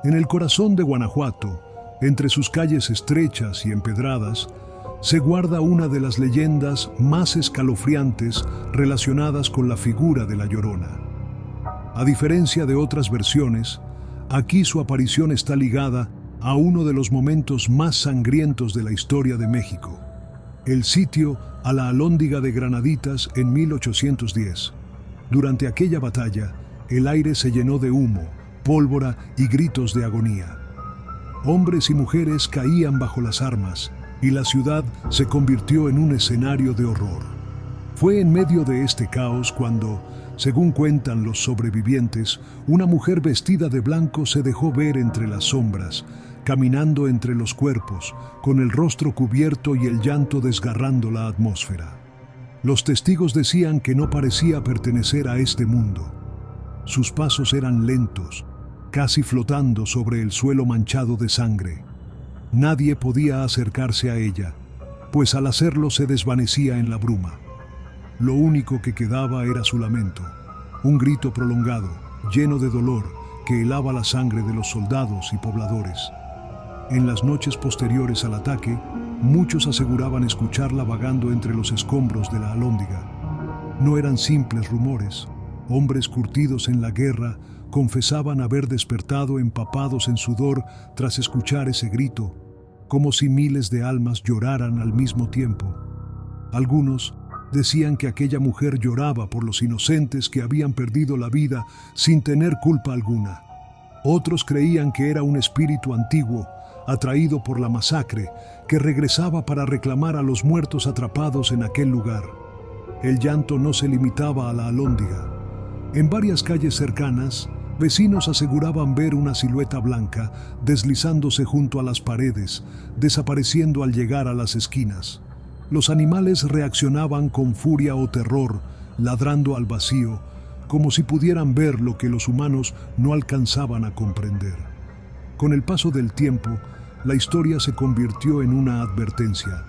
En el corazón de Guanajuato, entre sus calles estrechas y empedradas, se guarda una de las leyendas más escalofriantes relacionadas con la figura de La Llorona. A diferencia de otras versiones, aquí su aparición está ligada a uno de los momentos más sangrientos de la historia de México, el sitio a la Alhóndiga de Granaditas en 1810. Durante aquella batalla, el aire se llenó de humo, pólvora y gritos de agonía. Hombres y mujeres caían bajo las armas y la ciudad se convirtió en un escenario de horror. Fue en medio de este caos cuando, según cuentan los sobrevivientes, una mujer vestida de blanco se dejó ver entre las sombras, caminando entre los cuerpos, con el rostro cubierto y el llanto desgarrando la atmósfera. Los testigos decían que no parecía pertenecer a este mundo. Sus pasos eran lentos, casi flotando sobre el suelo manchado de sangre. Nadie podía acercarse a ella, pues al hacerlo se desvanecía en la bruma. Lo único que quedaba era su lamento, un grito prolongado, lleno de dolor, que helaba la sangre de los soldados y pobladores. En las noches posteriores al ataque, muchos aseguraban escucharla vagando entre los escombros de la Alhóndiga. No eran simples rumores. Hombres curtidos en la guerra confesaban haber despertado empapados en sudor tras escuchar ese grito, como si miles de almas lloraran al mismo tiempo. Algunos decían que aquella mujer lloraba por los inocentes que habían perdido la vida sin tener culpa alguna. Otros creían que era un espíritu antiguo, atraído por la masacre, que regresaba para reclamar a los muertos atrapados en aquel lugar. El llanto no se limitaba a la Alhóndiga. En varias calles cercanas, vecinos aseguraban ver una silueta blanca deslizándose junto a las paredes, desapareciendo al llegar a las esquinas. Los animales reaccionaban con furia o terror, ladrando al vacío, como si pudieran ver lo que los humanos no alcanzaban a comprender. Con el paso del tiempo, la historia se convirtió en una advertencia.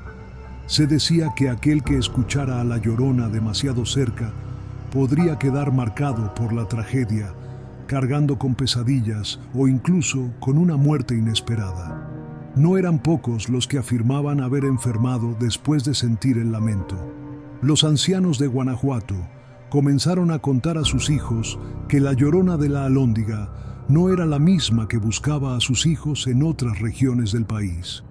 Se decía que aquel que escuchara a La Llorona demasiado cerca podría quedar marcado por la tragedia, cargando con pesadillas o incluso con una muerte inesperada. No eran pocos los que afirmaban haber enfermado después de sentir el lamento. Los ancianos de Guanajuato comenzaron a contar a sus hijos que La Llorona de la Alhóndiga no era la misma que buscaba a sus hijos en otras regiones del país.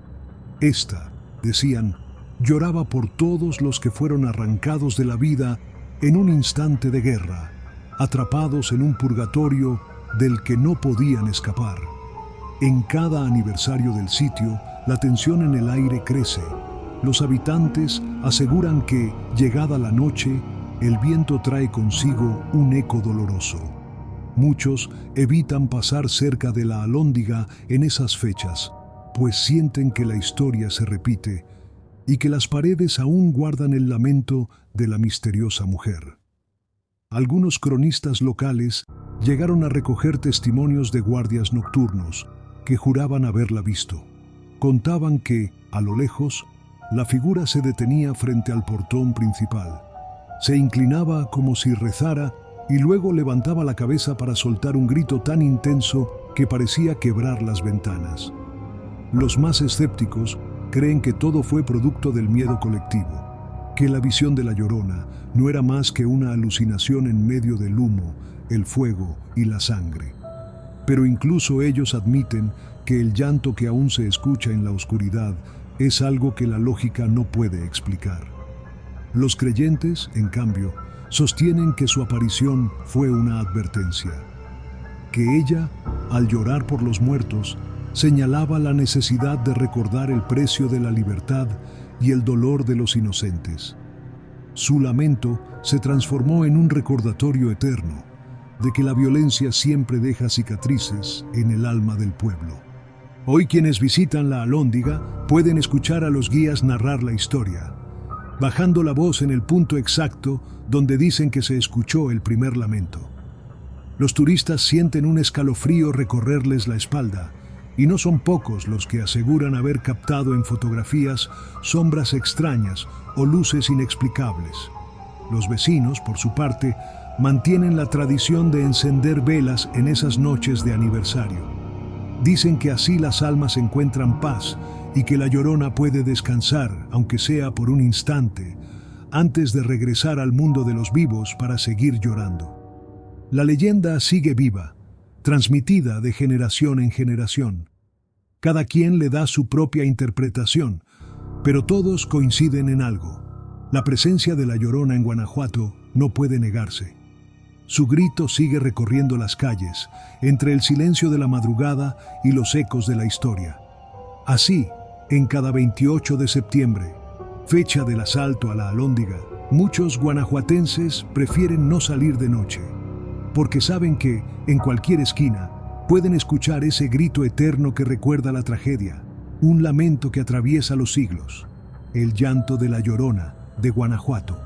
Esta, decían, lloraba por todos los que fueron arrancados de la vida en un instante de guerra, atrapados en un purgatorio del que no podían escapar. En cada aniversario del sitio, la tensión en el aire crece. Los habitantes aseguran que, llegada la noche, el viento trae consigo un eco doloroso. Muchos evitan pasar cerca de la Alhóndiga en esas fechas, pues sienten que la historia se repite y que las paredes aún guardan el lamento de la misteriosa mujer. Algunos cronistas locales llegaron a recoger testimonios de guardias nocturnos que juraban haberla visto. Contaban que, a lo lejos, la figura se detenía frente al portón principal. Se inclinaba como si rezara y luego levantaba la cabeza para soltar un grito tan intenso que parecía quebrar las ventanas. Los más escépticos creen que todo fue producto del miedo colectivo, que la visión de La Llorona no era más que una alucinación en medio del humo, el fuego y la sangre. Pero incluso ellos admiten que el llanto que aún se escucha en la oscuridad es algo que la lógica no puede explicar. Los creyentes, en cambio, sostienen que su aparición fue una advertencia, que ella, al llorar por los muertos, señalaba la necesidad de recordar el precio de la libertad y el dolor de los inocentes. Su lamento se transformó en un recordatorio eterno de que la violencia siempre deja cicatrices en el alma del pueblo. Hoy quienes visitan la Alhóndiga pueden escuchar a los guías narrar la historia, bajando la voz en el punto exacto donde dicen que se escuchó el primer lamento. Los turistas sienten un escalofrío recorrerles la espalda, y no son pocos los que aseguran haber captado en fotografías sombras extrañas o luces inexplicables. Los vecinos, por su parte, mantienen la tradición de encender velas en esas noches de aniversario. Dicen que así las almas encuentran paz y que la Llorona puede descansar, aunque sea por un instante, antes de regresar al mundo de los vivos para seguir llorando. La leyenda sigue viva, transmitida de generación en generación. Cada quien le da su propia interpretación, pero todos coinciden en algo. La presencia de la Llorona en Guanajuato no puede negarse. Su grito sigue recorriendo las calles, entre el silencio de la madrugada y los ecos de la historia. Así, en cada 28 de septiembre, fecha del asalto a la Alhóndiga, muchos guanajuatenses prefieren no salir de noche, porque saben que, en cualquier esquina, pueden escuchar ese grito eterno que recuerda la tragedia, un lamento que atraviesa los siglos, el llanto de la Llorona de Guanajuato.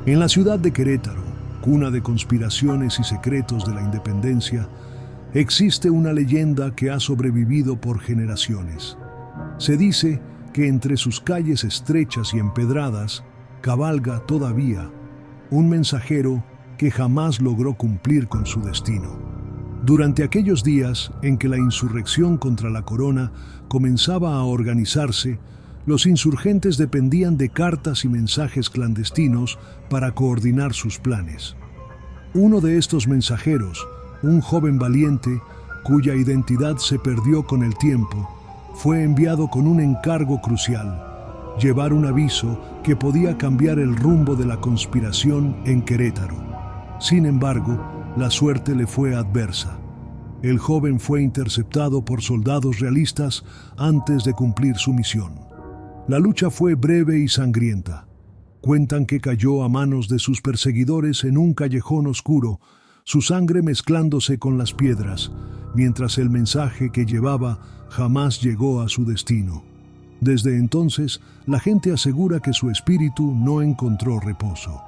En la ciudad de Querétaro, cuna de conspiraciones y secretos de la independencia, existe una leyenda que ha sobrevivido por generaciones. Se dice que entre sus calles estrechas y empedradas cabalga todavía un mensajero que jamás logró cumplir con su destino. Durante aquellos días en que la insurrección contra la corona comenzaba a organizarse, los insurgentes dependían de cartas y mensajes clandestinos para coordinar sus planes. Uno de estos mensajeros, un joven valiente, cuya identidad se perdió con el tiempo, fue enviado con un encargo crucial: llevar un aviso que podía cambiar el rumbo de la conspiración en Querétaro. Sin embargo, la suerte le fue adversa. El joven fue interceptado por soldados realistas antes de cumplir su misión. La lucha fue breve y sangrienta. Cuentan que cayó a manos de sus perseguidores en un callejón oscuro, su sangre mezclándose con las piedras, mientras el mensaje que llevaba jamás llegó a su destino. Desde entonces, la gente asegura que su espíritu no encontró reposo.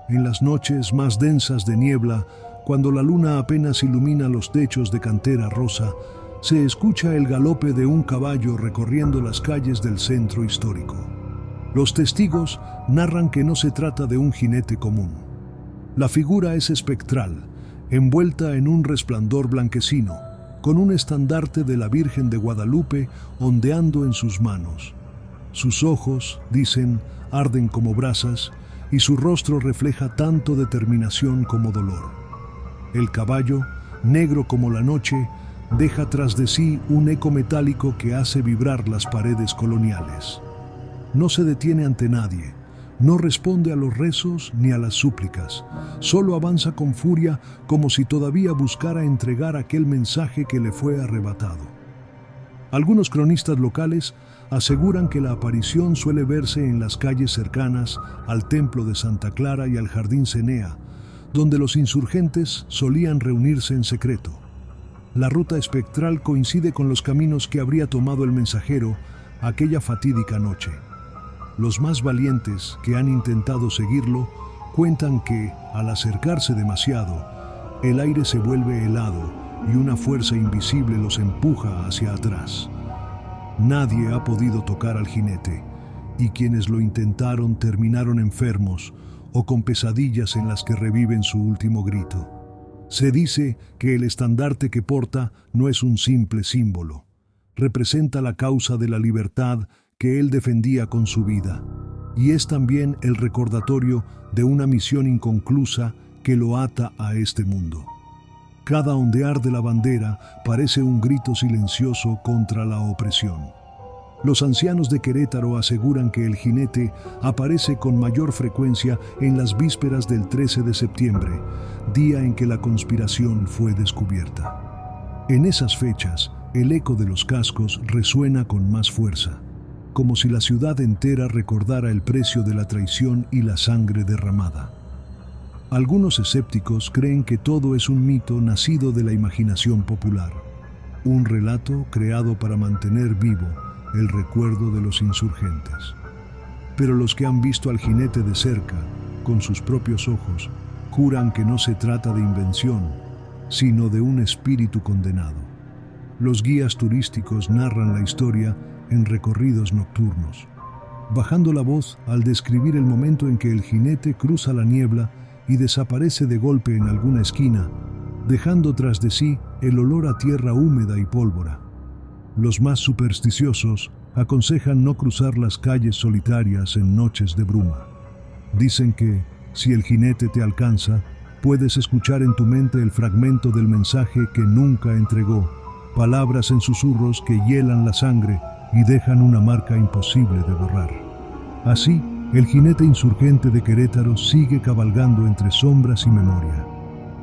En las noches más densas de niebla, cuando la luna apenas ilumina los techos de cantera rosa, se escucha el galope de un caballo recorriendo las calles del centro histórico. Los testigos narran que no se trata de un jinete común. La figura es espectral, envuelta en un resplandor blanquecino, con un estandarte de la Virgen de Guadalupe ondeando en sus manos. Sus ojos, dicen, arden como brasas, y su rostro refleja tanto determinación como dolor. El caballo, negro como la noche, deja tras de sí un eco metálico que hace vibrar las paredes coloniales. No se detiene ante nadie, no responde a los rezos ni a las súplicas, solo avanza con furia como si todavía buscara entregar aquel mensaje que le fue arrebatado. Algunos cronistas locales aseguran que la aparición suele verse en las calles cercanas al Templo de Santa Clara y al Jardín Cenea, donde los insurgentes solían reunirse en secreto. La ruta espectral coincide con los caminos que habría tomado el mensajero aquella fatídica noche. Los más valientes que han intentado seguirlo cuentan que, al acercarse demasiado, el aire se vuelve helado y una fuerza invisible los empuja hacia atrás. Nadie ha podido tocar al jinete, y quienes lo intentaron terminaron enfermos o con pesadillas en las que reviven su último grito. Se dice que el estandarte que porta no es un simple símbolo. Representa la causa de la libertad que él defendía con su vida, y es también el recordatorio de una misión inconclusa que lo ata a este mundo. Cada ondear de la bandera parece un grito silencioso contra la opresión. Los ancianos de Querétaro aseguran que el jinete aparece con mayor frecuencia en las vísperas del 13 de septiembre, día en que la conspiración fue descubierta. En esas fechas, el eco de los cascos resuena con más fuerza, como si la ciudad entera recordara el precio de la traición y la sangre derramada. Algunos escépticos creen que todo es un mito nacido de la imaginación popular, un relato creado para mantener vivo el recuerdo de los insurgentes. Pero los que han visto al jinete de cerca, con sus propios ojos, juran que no se trata de invención, sino de un espíritu condenado. los guías turísticos narran la historia en recorridos nocturnos, bajando la voz al describir el momento en que el jinete cruza la niebla y desaparece de golpe en alguna esquina, dejando tras de sí el olor a tierra húmeda y pólvora. Los más supersticiosos aconsejan no cruzar las calles solitarias en noches de bruma. Dicen que, si el jinete te alcanza, puedes escuchar en tu mente el fragmento del mensaje que nunca entregó, palabras en susurros que hielan la sangre y dejan una marca imposible de borrar. Así, el jinete insurgente de Querétaro sigue cabalgando entre sombras y memoria.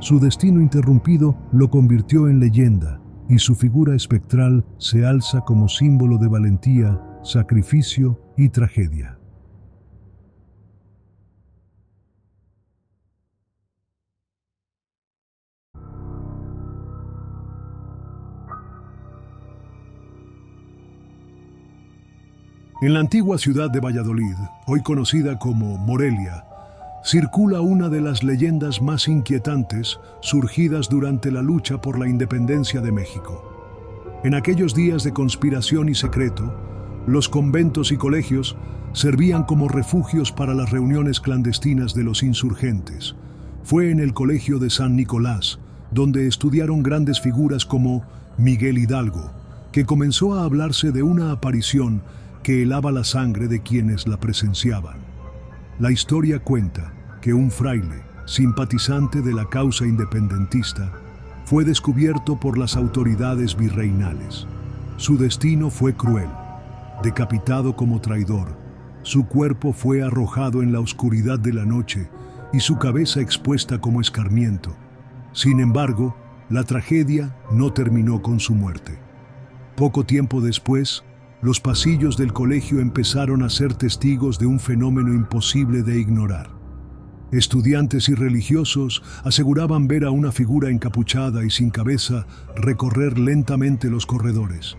Su destino interrumpido lo convirtió en leyenda, y su figura espectral se alza como símbolo de valentía, sacrificio y tragedia. En la antigua ciudad de Valladolid, hoy conocida como Morelia, circula una de las leyendas más inquietantes surgidas durante la lucha por la independencia de México. En aquellos días de conspiración y secreto, los conventos y colegios servían como refugios para las reuniones clandestinas de los insurgentes. Fue en el colegio de San Nicolás, donde estudiaron grandes figuras como Miguel Hidalgo, que comenzó a hablarse de una aparición que helaba la sangre de quienes la presenciaban. La historia cuenta que un fraile, simpatizante de la causa independentista, fue descubierto por las autoridades virreinales. Su destino fue cruel. Decapitado como traidor, su cuerpo fue arrojado en la oscuridad de la noche y su cabeza expuesta como escarmiento. Sin embargo, la tragedia no terminó con su muerte. Poco tiempo después, los pasillos del colegio empezaron a ser testigos de un fenómeno imposible de ignorar. Estudiantes y religiosos aseguraban ver a una figura encapuchada y sin cabeza recorrer lentamente los corredores.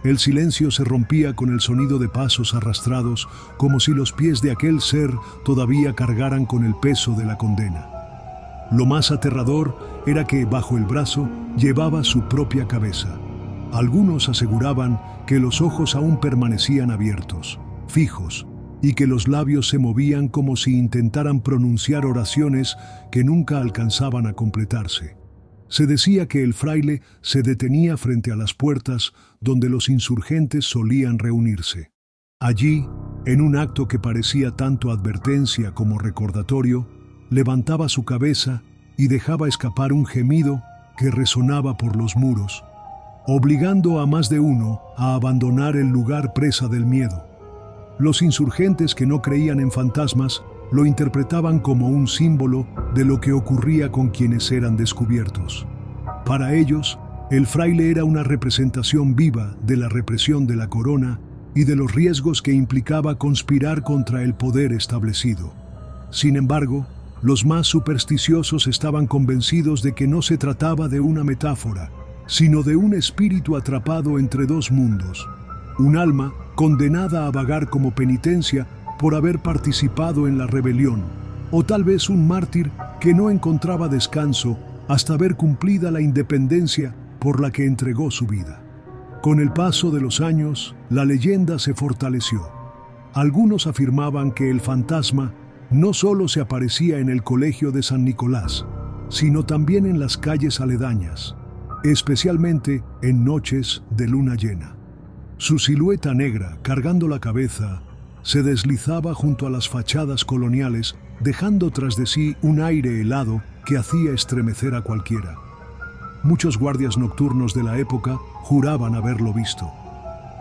El silencio se rompía con el sonido de pasos arrastrados, como si los pies de aquel ser todavía cargaran con el peso de la condena. Lo más aterrador era que bajo el brazo llevaba su propia cabeza. Algunos aseguraban que los ojos aún permanecían abiertos, fijos, y que los labios se movían como si intentaran pronunciar oraciones que nunca alcanzaban a completarse. Se decía que el fraile se detenía frente a las puertas donde los insurgentes solían reunirse. Allí, en un acto que parecía tanto advertencia como recordatorio, levantaba su cabeza y dejaba escapar un gemido que resonaba por los muros, obligando a más de uno a abandonar el lugar presa del miedo. Los insurgentes que no creían en fantasmas lo interpretaban como un símbolo de lo que ocurría con quienes eran descubiertos. Para ellos, el fraile era una representación viva de la represión de la corona y de los riesgos que implicaba conspirar contra el poder establecido. Sin embargo, los más supersticiosos estaban convencidos de que no se trataba de una metáfora, sino de un espíritu atrapado entre dos mundos, un alma condenada a vagar como penitencia por haber participado en la rebelión, o tal vez un mártir que no encontraba descanso hasta ver cumplida la independencia por la que entregó su vida. Con el paso de los años, la leyenda se fortaleció. Algunos afirmaban que el fantasma no solo se aparecía en el colegio de San Nicolás, sino también en las calles aledañas, especialmente en noches de luna llena. Su silueta negra, cargando la cabeza, se deslizaba junto a las fachadas coloniales, dejando tras de sí un aire helado que hacía estremecer a cualquiera. Muchos guardias nocturnos de la época juraban haberlo visto.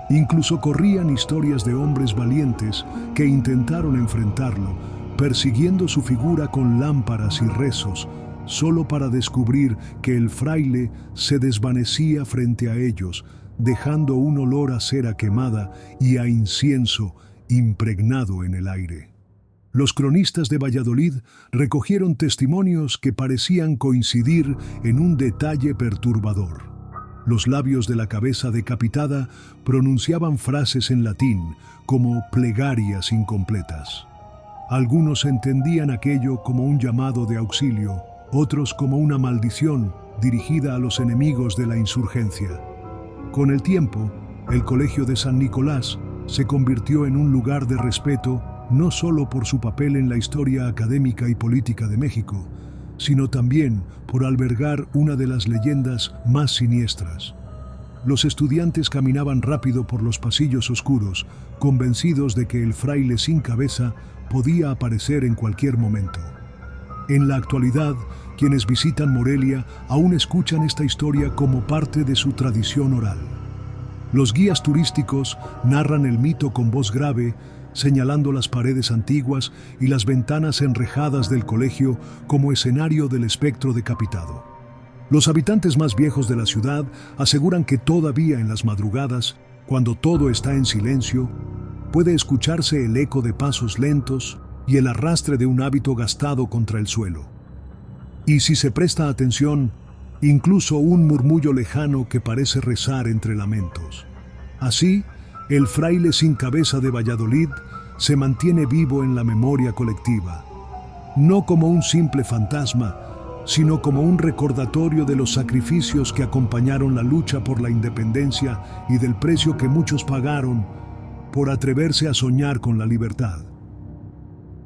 Incluso corrían historias de hombres valientes que intentaron enfrentarlo, persiguiendo su figura con lámparas y rezos, solo para descubrir que el fraile se desvanecía frente a ellos, dejando un olor a cera quemada y a incienso impregnado en el aire. Los cronistas de Valladolid recogieron testimonios que parecían coincidir en un detalle perturbador. Los labios de la cabeza decapitada pronunciaban frases en latín, como plegarias incompletas. Algunos entendían aquello como un llamado de auxilio, otros como una maldición dirigida a los enemigos de la insurgencia. Con el tiempo, el Colegio de San Nicolás se convirtió en un lugar de respeto no solo por su papel en la historia académica y política de México, sino también por albergar una de las leyendas más siniestras. Los estudiantes caminaban rápido por los pasillos oscuros, convencidos de que el fraile sin cabeza podía aparecer en cualquier momento. En la actualidad, quienes visitan Morelia aún escuchan esta historia como parte de su tradición oral. Los guías turísticos narran el mito con voz grave, señalando las paredes antiguas y las ventanas enrejadas del colegio como escenario del espectro decapitado. Los habitantes más viejos de la ciudad aseguran que todavía en las madrugadas, cuando todo está en silencio, puede escucharse el eco de pasos lentos y el arrastre de un hábito gastado contra el suelo. Y si se presta atención, incluso un murmullo lejano que parece rezar entre lamentos. Así, el fraile sin cabeza de Valladolid se mantiene vivo en la memoria colectiva, no como un simple fantasma, sino como un recordatorio de los sacrificios que acompañaron la lucha por la independencia y del precio que muchos pagaron por atreverse a soñar con la libertad.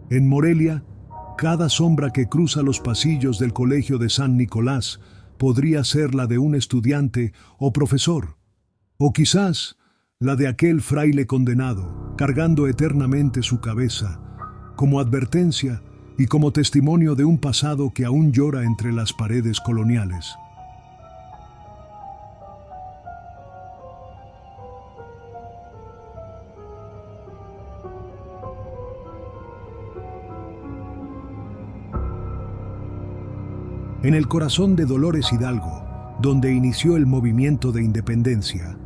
En Morelia, cada sombra que cruza los pasillos del Colegio de San Nicolás podría ser la de un estudiante o profesor, o quizás la de aquel fraile condenado, cargando eternamente su cabeza, como advertencia y como testimonio de un pasado que aún llora entre las paredes coloniales. En el corazón de Dolores Hidalgo, donde inició el movimiento de independencia,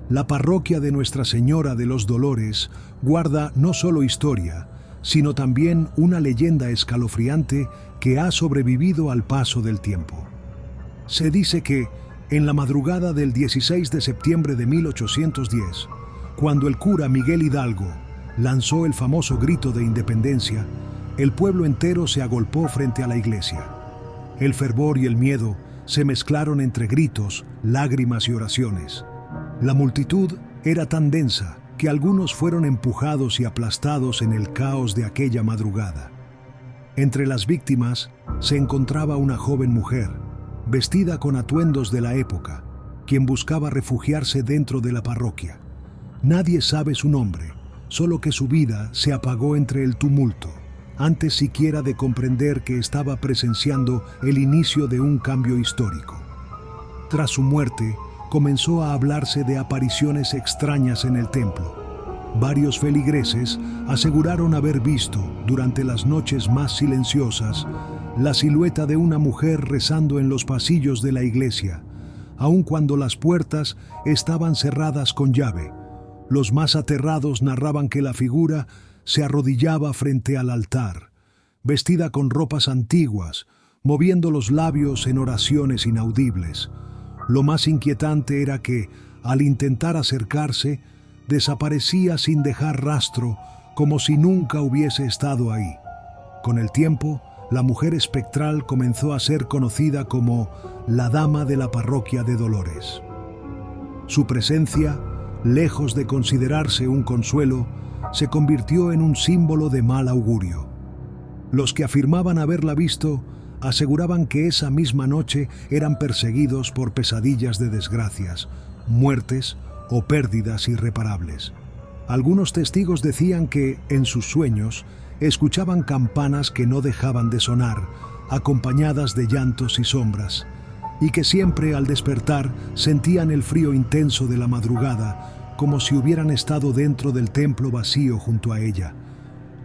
la parroquia de Nuestra Señora de los Dolores guarda no solo historia, sino también una leyenda escalofriante que ha sobrevivido al paso del tiempo. Se dice que, en la madrugada del 16 de septiembre de 1810, cuando el cura Miguel Hidalgo lanzó el famoso grito de independencia, el pueblo entero se agolpó frente a la iglesia. El fervor y el miedo se mezclaron entre gritos, lágrimas y oraciones. La multitud era tan densa que algunos fueron empujados y aplastados en el caos de aquella madrugada. Entre las víctimas se encontraba una joven mujer, vestida con atuendos de la época, quien buscaba refugiarse dentro de la parroquia. Nadie sabe su nombre, solo que su vida se apagó entre el tumulto, antes siquiera de comprender que estaba presenciando el inicio de un cambio histórico. Tras su muerte, comenzó a hablarse de apariciones extrañas en el templo. Varios feligreses aseguraron haber visto, durante las noches más silenciosas, la silueta de una mujer rezando en los pasillos de la iglesia, aun cuando las puertas estaban cerradas con llave. Los más aterrados narraban que la figura se arrodillaba frente al altar, vestida con ropas antiguas, moviendo los labios en oraciones inaudibles. Lo más inquietante era que, al intentar acercarse, desaparecía sin dejar rastro, como si nunca hubiese estado ahí. Con el tiempo, la mujer espectral comenzó a ser conocida como la Dama de la Parroquia de Dolores. Su presencia, lejos de considerarse un consuelo, se convirtió en un símbolo de mal augurio. Los que afirmaban haberla visto aseguraban que esa misma noche eran perseguidos por pesadillas de desgracias, muertes o pérdidas irreparables. Algunos testigos decían que, en sus sueños, escuchaban campanas que no dejaban de sonar, acompañadas de llantos y sombras, y que siempre al despertar sentían el frío intenso de la madrugada, como si hubieran estado dentro del templo vacío junto a ella.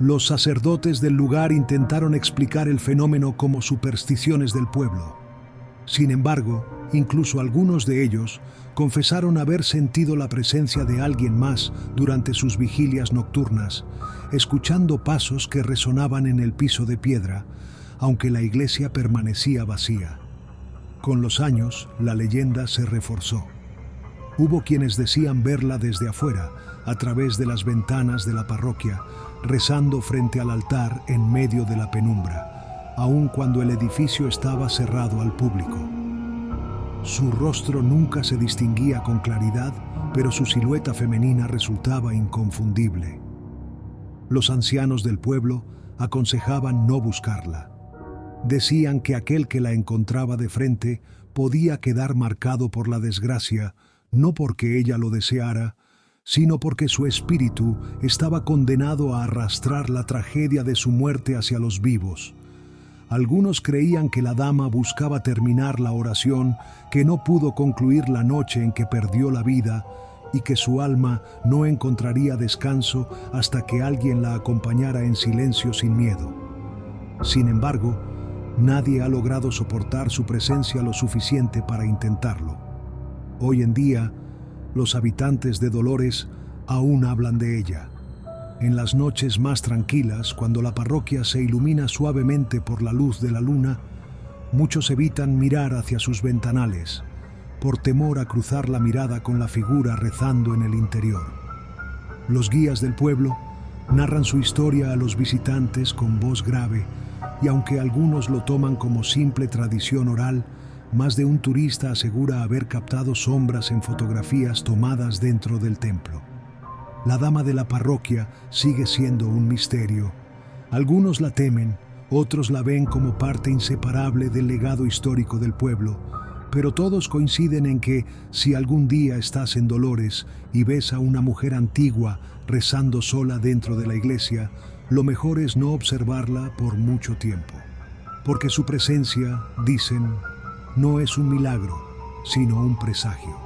Los sacerdotes del lugar intentaron explicar el fenómeno como supersticiones del pueblo. Sin embargo, incluso algunos de ellos confesaron haber sentido la presencia de alguien más durante sus vigilias nocturnas, escuchando pasos que resonaban en el piso de piedra, aunque la iglesia permanecía vacía. Con los años, la leyenda se reforzó. Hubo quienes decían verla desde afuera, a través de las ventanas de la parroquia, rezando frente al altar en medio de la penumbra, aun cuando el edificio estaba cerrado al público. Su rostro nunca se distinguía con claridad, pero su silueta femenina resultaba inconfundible. Los ancianos del pueblo aconsejaban no buscarla. Decían que aquel que la encontraba de frente podía quedar marcado por la desgracia, no porque ella lo deseara, sino porque su espíritu estaba condenado a arrastrar la tragedia de su muerte hacia los vivos. Algunos creían que la dama buscaba terminar la oración que no pudo concluir la noche en que perdió la vida y que su alma no encontraría descanso hasta que alguien la acompañara en silencio sin miedo. Sin embargo, nadie ha logrado soportar su presencia lo suficiente para intentarlo. Hoy en día, los habitantes de Dolores aún hablan de ella. En las noches más tranquilas, cuando la parroquia se ilumina suavemente por la luz de la luna, muchos evitan mirar hacia sus ventanales, por temor a cruzar la mirada con la figura rezando en el interior. Los guías del pueblo narran su historia a los visitantes con voz grave, y aunque algunos lo toman como simple tradición oral, más de un turista asegura haber captado sombras en fotografías tomadas dentro del templo. La dama de la parroquia sigue siendo un misterio. Algunos la temen, otros la ven como parte inseparable del legado histórico del pueblo, pero todos coinciden en que si algún día estás en Dolores y ves a una mujer antigua rezando sola dentro de la iglesia, lo mejor es no observarla por mucho tiempo, porque su presencia, dicen, no es un milagro, sino un presagio.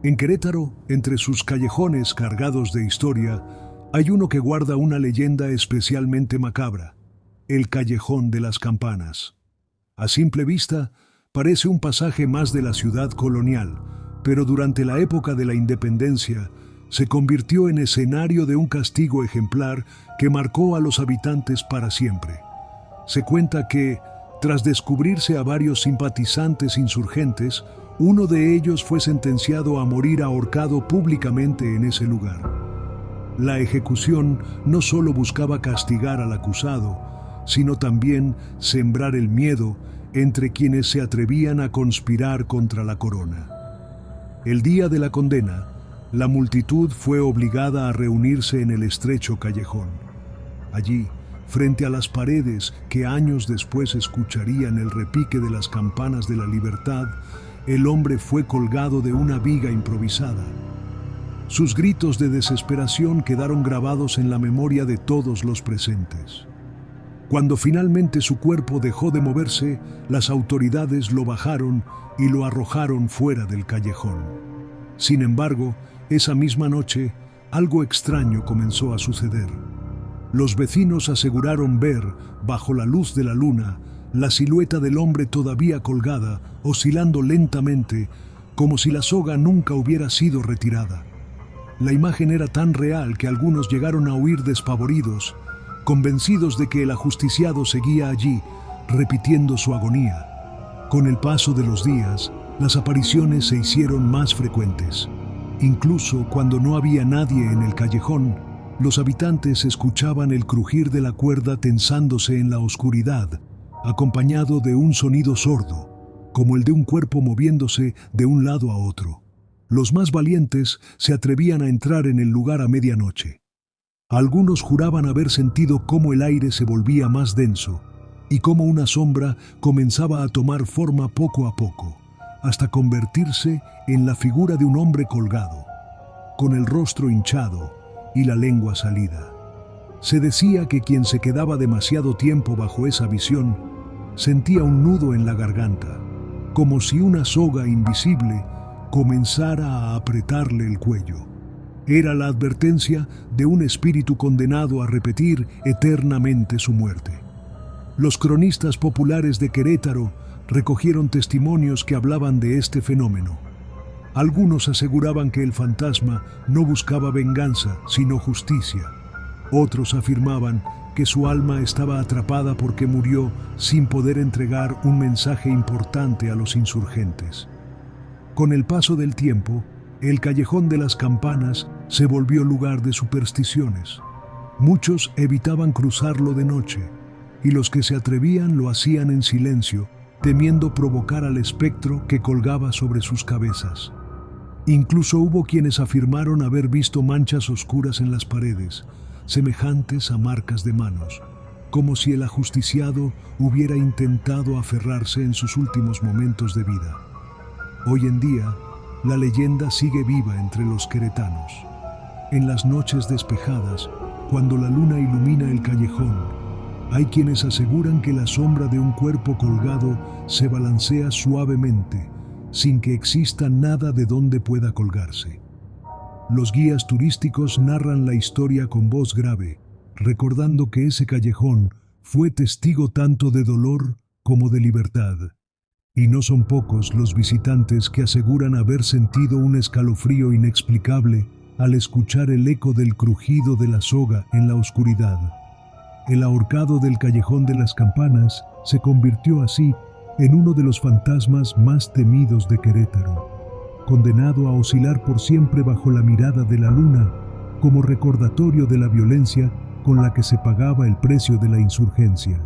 En Querétaro, entre sus callejones cargados de historia, hay uno que guarda una leyenda especialmente macabra: el Callejón de las Campanas. A simple vista, parece un pasaje más de la ciudad colonial, pero durante la época de la independencia se convirtió en escenario de un castigo ejemplar que marcó a los habitantes para siempre. Se cuenta que, tras descubrirse a varios simpatizantes insurgentes, uno de ellos fue sentenciado a morir ahorcado públicamente en ese lugar. La ejecución no solo buscaba castigar al acusado, sino también sembrar el miedo entre quienes se atrevían a conspirar contra la corona. El día de la condena, la multitud fue obligada a reunirse en el estrecho callejón. Allí, frente a las paredes que años después escucharían el repique de las campanas de la libertad, el hombre fue colgado de una viga improvisada. Sus gritos de desesperación quedaron grabados en la memoria de todos los presentes. Cuando finalmente su cuerpo dejó de moverse, las autoridades lo bajaron y lo arrojaron fuera del callejón. Sin embargo, esa misma noche, algo extraño comenzó a suceder. Los vecinos aseguraron ver, bajo la luz de la luna, la silueta del hombre todavía colgada, oscilando lentamente, como si la soga nunca hubiera sido retirada. La imagen era tan real que algunos llegaron a huir despavoridos, convencidos de que el ajusticiado seguía allí, repitiendo su agonía. Con el paso de los días, las apariciones se hicieron más frecuentes. Incluso cuando no había nadie en el callejón, los habitantes escuchaban el crujir de la cuerda tensándose en la oscuridad, acompañado de un sonido sordo, como el de un cuerpo moviéndose de un lado a otro. Los más valientes se atrevían a entrar en el lugar a medianoche. Algunos juraban haber sentido cómo el aire se volvía más denso y cómo una sombra comenzaba a tomar forma poco a poco, hasta convertirse en la figura de un hombre colgado, con el rostro hinchado y la lengua salida. Se decía que quien se quedaba demasiado tiempo bajo esa visión sentía un nudo en la garganta, como si una soga invisible comenzara a apretarle el cuello. Era la advertencia de un espíritu condenado a repetir eternamente su muerte. Los cronistas populares de Querétaro recogieron testimonios que hablaban de este fenómeno. Algunos aseguraban que el fantasma no buscaba venganza, sino justicia. Otros afirmaban que su alma estaba atrapada porque murió sin poder entregar un mensaje importante a los insurgentes. Con el paso del tiempo, El Callejón de las Campanas se volvió lugar de supersticiones. Muchos evitaban cruzarlo de noche, y los que se atrevían lo hacían en silencio, temiendo provocar al espectro que colgaba sobre sus cabezas. Incluso hubo quienes afirmaron haber visto manchas oscuras en las paredes, semejantes a marcas de manos, como si el ajusticiado hubiera intentado aferrarse en sus últimos momentos de vida. Hoy en día, la leyenda sigue viva entre los queretanos. En las noches despejadas, cuando la luna ilumina el callejón, hay quienes aseguran que la sombra de un cuerpo colgado se balancea suavemente, sin que exista nada de donde pueda colgarse. Los guías turísticos narran la historia con voz grave, recordando que ese callejón fue testigo tanto de dolor como de libertad. Y no son pocos los visitantes que aseguran haber sentido un escalofrío inexplicable al escuchar el eco del crujido de la soga en la oscuridad. El ahorcado del Callejón de las Campanas se convirtió así en uno de los fantasmas más temidos de Querétaro, condenado a oscilar por siempre bajo la mirada de la luna, como recordatorio de la violencia con la que se pagaba el precio de la insurgencia.